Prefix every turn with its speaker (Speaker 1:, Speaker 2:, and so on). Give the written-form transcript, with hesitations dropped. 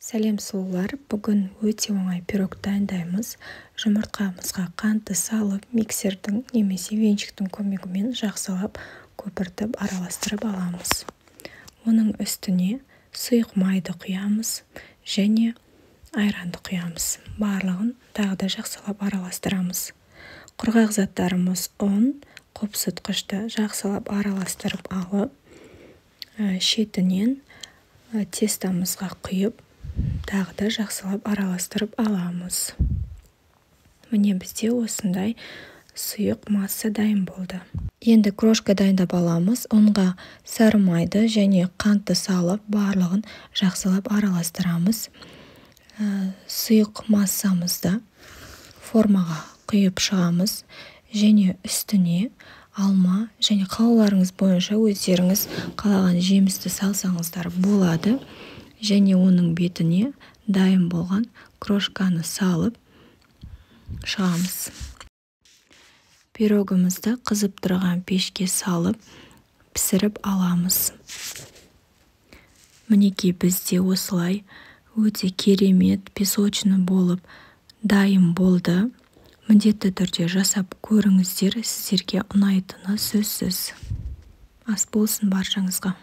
Speaker 1: Сәлем сұлулар, бүгін өте оңай пирог дайындаймыз. Жұмыртқамызға қантты салып, миксердің немесе венчиктің көмегімен жақсылап көпіртіп араластырып аламыз. Оның үстіне сұйық майды құямыз және айранды құямыз. Барлығын тағы да жақсылап араластырамыз. Құрғақ заттарымыз ұн, қопсытқышты жақсылап араластырып алып, шетінен тестамызға құйып, тағы да жақсылап араластырып аламыз. Міне бізде осындай сұйық масса дайын болды. Енді крошка дайындап аламыз. Ұнға сары майды және қантты салып, барлығын жақсылап араластырамыз. Сұйық массамызды формаға құйып шығамыз және үстіне алма және қалауларыңыз бойынша өздеріңіз қалаған жемісті салсаңыздар болады. Және оның бетіне дайын болған крошканы салып шығамыз. Пирогымызды қызып тұрған пешке салып пісіріп аламыз. Мінекей бізде осылай өте керемет песочный болып дайын болды. Міндетті түрде жасап көріңіздер, сіздерге ұнайтыны сөзсіз. Ас болсын баршаңызға.